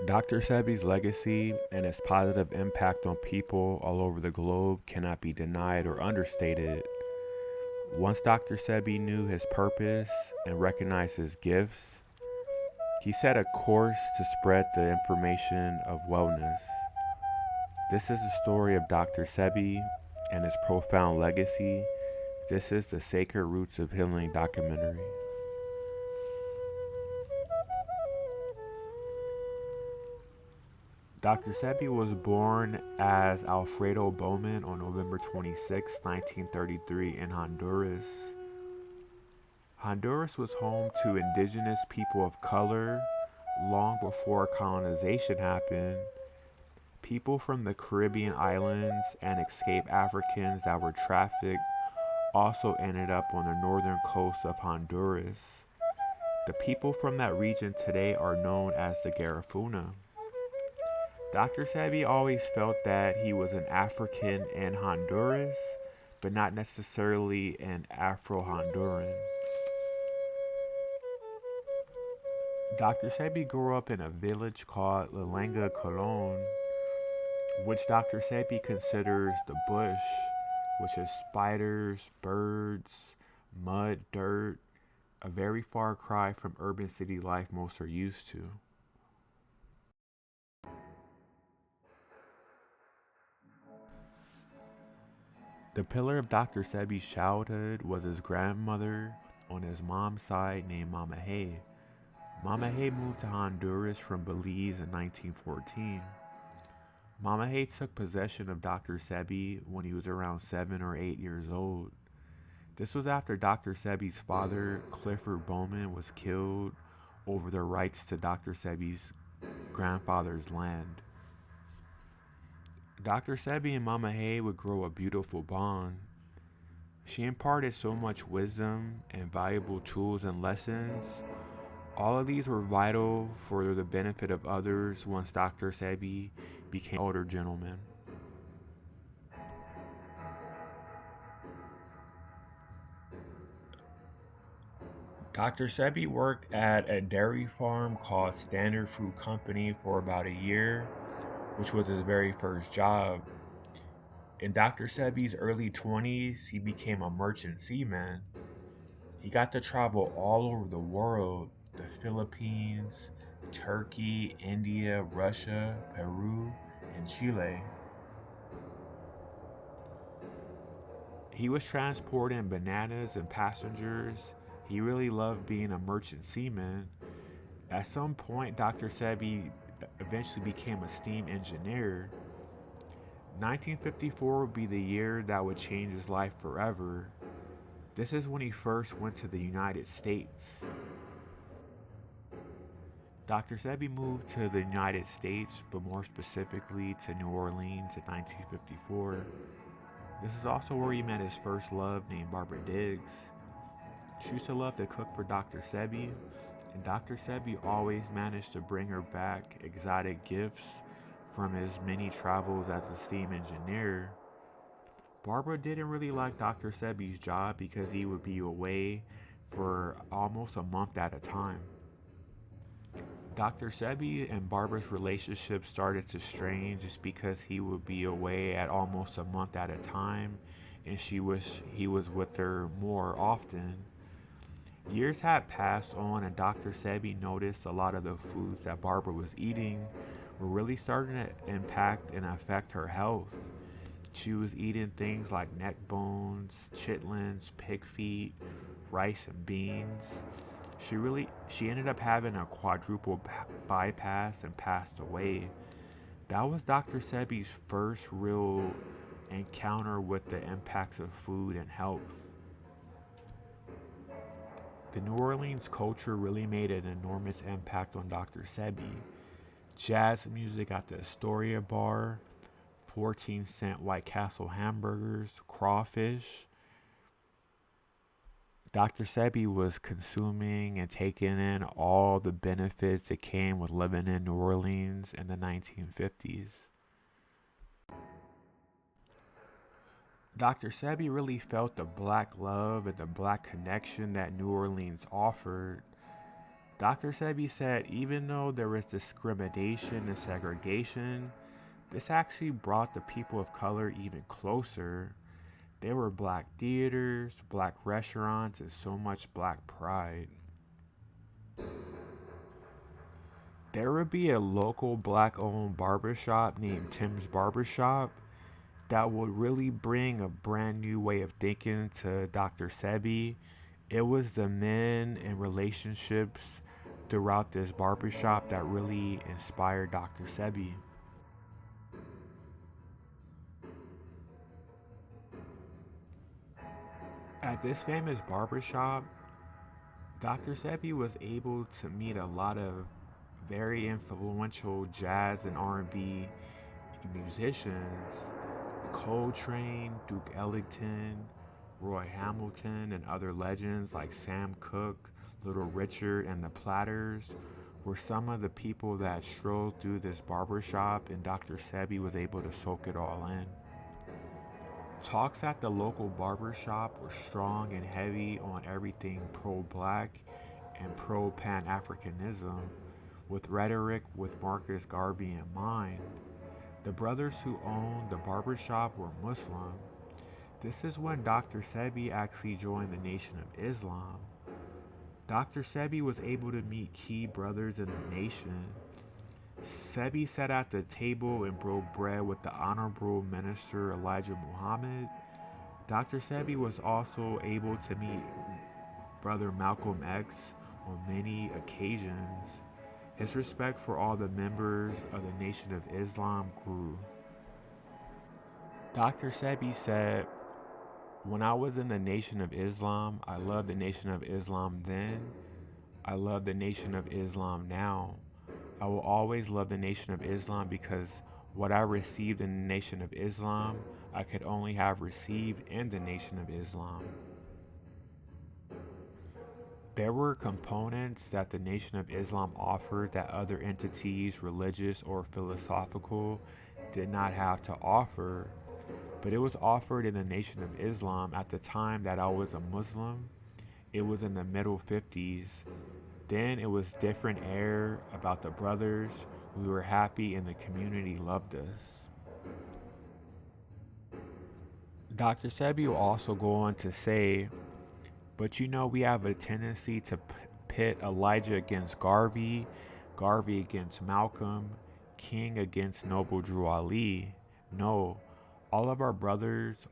Dr. Sebi's legacy and his positive impact on people all over the globe cannot be denied or understated. Once Dr. Sebi knew his purpose and recognized his gifts, he set a course to spread the information of wellness. This is the story of Dr. Sebi and his profound legacy. This is the Sacred Roots of Healing documentary. Dr. Sebi was born as Alfredo Bowman on November 26, 1933 in Honduras. Honduras was home to indigenous people of color long before colonization happened. People from the Caribbean islands and escaped Africans that were trafficked also ended up on the northern coast of Honduras. The people from that region today are known as the Garifuna. Dr. Sebi always felt that he was an African in Honduras, but not necessarily an Afro Honduran. Dr. Sebi grew up in a village called Lelanga Colon, which Dr. Sebi considers the bush, which is spiders, birds, mud, dirt, a very far cry from urban city life most are used to. The pillar of Dr. Sebi's childhood was his grandmother on his mom's side named Mama Hay. Mama Hay moved to Honduras from Belize in 1914. Mama Hay took possession of Dr. Sebi when he was around 7 or 8 years old. This was after Dr. Sebi's father, Clifford Bowman, was killed over the rights to Dr. Sebi's grandfather's land. Dr. Sebi and Mama Hay would grow a beautiful bond. She imparted so much wisdom and valuable tools and lessons. All of these were vital for the benefit of others once Dr. Sebi became an older gentleman. Dr. Sebi worked at a dairy farm called Standard Fruit Company for about a year, which was his very first job. In Dr. Sebi's early 20s, he became a merchant seaman. He got to travel all over the world: the Philippines, Turkey, India, Russia, Peru, and Chile. He was transporting bananas and passengers. He really loved being a merchant seaman. At some point, Dr. Sebi eventually became a steam engineer. 1954 would be the year that would change his life forever. This is when he first went to the United States. Dr. Sebi moved to the United States, but more specifically to New Orleans in 1954. This is also where he met his first love named Barbara Diggs. She used to love to cook for Dr. Sebi, and Dr. Sebi always managed to bring her back exotic gifts from his many travels as a steam engineer. Barbara didn't really like Dr. Sebi's job because he would be away for almost a month at a time. Dr. Sebi and Barbara's relationship started to strain just because he would be away at almost a month at a time and he was with her more often. Years had passed on and Dr. Sebi noticed a lot of the foods that Barbara was eating were really starting to impact and affect her health. She was eating things like neck bones, chitlins, pig feet, rice and beans. She ended up having a quadruple bypass and passed away. That was Dr. Sebi's first real encounter with the impacts of food and health. The New Orleans culture really made an enormous impact on Dr. Sebi. Jazz music at the Astoria bar, 14-cent White Castle hamburgers, crawfish. Dr. Sebi was consuming and taking in all the benefits that came with living in New Orleans in the 1950s. Dr. Sebi really felt the black love and the black connection that New Orleans offered. Dr. Sebi said even though there was discrimination and segregation, this actually brought the people of color even closer. There were black theaters, black restaurants, and so much black pride. There would be a local black owned barbershop named Tim's Barbershop that would really bring a brand new way of thinking to Dr. Sebi. It was the men and relationships throughout this barbershop that really inspired Dr. Sebi. At this famous barbershop, Dr. Sebi was able to meet a lot of very influential jazz and R&B musicians, Coltrane, Duke Ellington, Roy Hamilton, and other legends like Sam Cooke, Little Richard, and the Platters were some of the people that strolled through this barbershop, and Dr. Sebi was able to soak it all in. Talks at the local barbershop were strong and heavy on everything pro black and pro Pan Africanism, with rhetoric with Marcus Garvey in mind. The brothers who owned the barbershop were Muslim. This is when Dr. Sebi actually joined the Nation of Islam. Dr. Sebi was able to meet key brothers in the nation. Sebi sat at the table and broke bread with the Honorable Minister Elijah Muhammad. Dr. Sebi was also able to meet Brother Malcolm X on many occasions. His respect for all the members of the Nation of Islam grew. Dr. Sebi said, "When I was in the Nation of Islam, I loved the Nation of Islam then. I love the Nation of Islam now. I will always love the Nation of Islam because what I received in the Nation of Islam, I could only have received in the Nation of Islam." There were components that the Nation of Islam offered that other entities, religious or philosophical, did not have to offer, but it was offered in the Nation of Islam at the time that I was a Muslim. It was in the middle 50s. Then it was different air about the brothers. We were happy and the community loved us. Dr. Sebi will also go on to say, "But you know, we have a tendency to pit Elijah against Garvey, Garvey against Malcolm, King against Noble Drew Ali. No, all of our brothers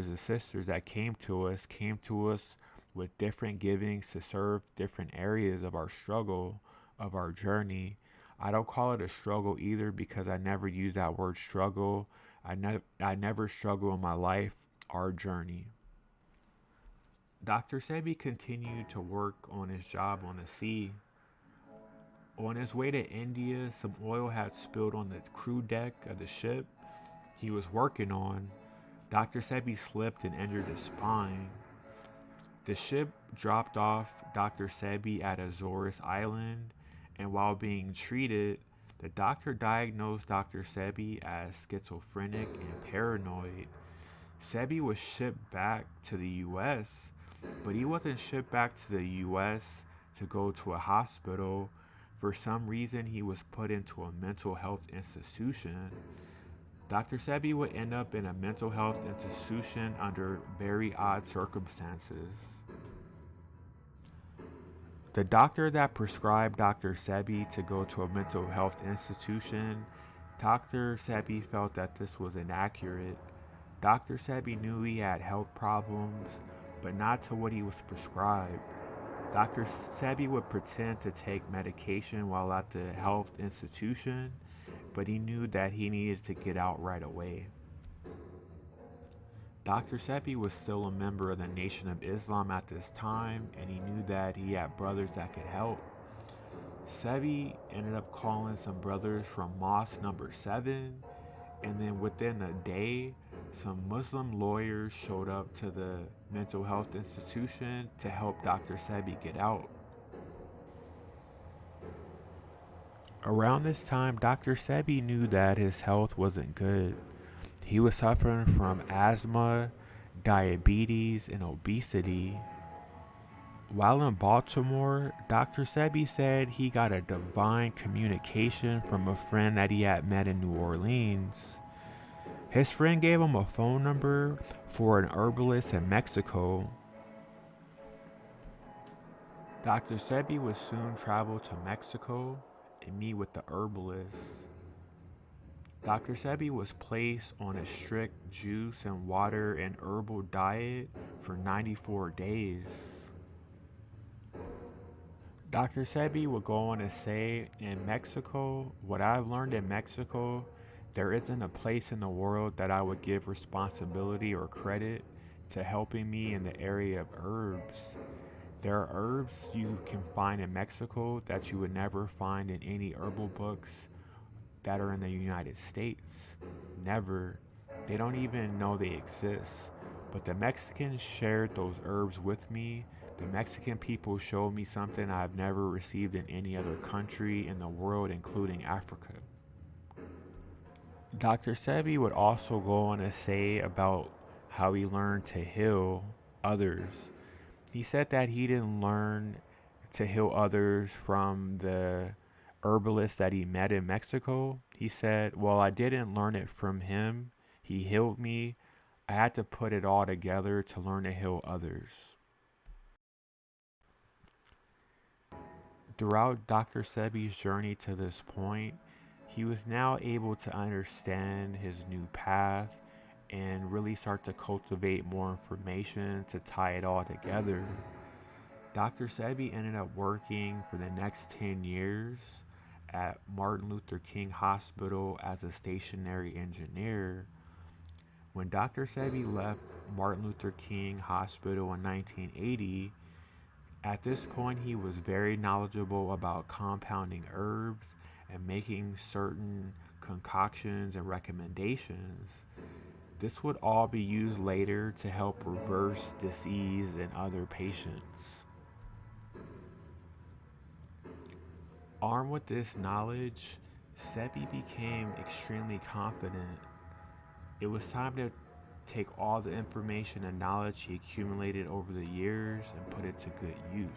and sisters that came to us with different givings to serve different areas of our struggle, of our journey. I don't call it a struggle either because I never use that word struggle. I never struggle in my life, our journey." Dr. Sebi continued to work on his job on the sea. On his way to India, some oil had spilled on the crew deck of the ship he was working on. Dr. Sebi slipped and injured his spine. The ship dropped off Dr. Sebi at Azores Island, and while being treated, the doctor diagnosed Dr. Sebi as schizophrenic and paranoid. Sebi was shipped back to the US, but he wasn't shipped back to the US to go to a hospital. For some reason, he was put into a mental health institution. Dr. Sebi would end up in a mental health institution under very odd circumstances. The doctor that prescribed Dr. Sebi to go to a mental health institution, Dr. Sebi felt that this was inaccurate. Dr. Sebi knew he had health problems, but not to what he was prescribed. Dr. Sebi would pretend to take medication while at the health institution, but he knew that he needed to get out right away. Dr. Sebi was still a member of the Nation of Islam at this time, and he knew that he had brothers that could help. Sebi ended up calling some brothers from Mosque number 7, and then within a day, some Muslim lawyers showed up to the mental health institution to help Dr. Sebi get out. Around this time, Dr. Sebi knew that his health wasn't good. He was suffering from asthma, diabetes, and obesity. While in Baltimore, Dr. Sebi said he got a divine communication from a friend that he had met in New Orleans. His friend gave him a phone number for an herbalist in Mexico. Dr. Sebi would soon travel to Mexico and meet with the herbalist. Dr. Sebi was placed on a strict juice and water and herbal diet for 94 days. Dr. Sebi would go on to say, in Mexico, what I've learned in Mexico, there isn't a place in the world that I would give responsibility or credit to helping me in the area of herbs. There are herbs you can find in Mexico that you would never find in any herbal books that are in the United States. Never. They don't even know they exist. But the Mexicans shared those herbs with me. The Mexican people showed me something I've never received in any other country in the world, including Africa. Dr. Sebi would also go on to say about how he learned to heal others. He said that he didn't learn to heal others from the herbalist that he met in Mexico. He said, well, I didn't learn it from him. He healed me. I had to put it all together to learn to heal others. Throughout Dr. Sebi's journey to this point, he was now able to understand his new path and really start to cultivate more information to tie it all together. Dr. Sebi ended up working for the next 10 years at Martin Luther King Hospital as a stationary engineer. When Dr. Sebi left Martin Luther King Hospital in 1980, at this point he was very knowledgeable about compounding herbs and making certain concoctions and recommendations. This would all be used later to help reverse disease in other patients. Armed with this knowledge, Sebi became extremely confident. It was time to take all the information and knowledge he accumulated over the years and put it to good use.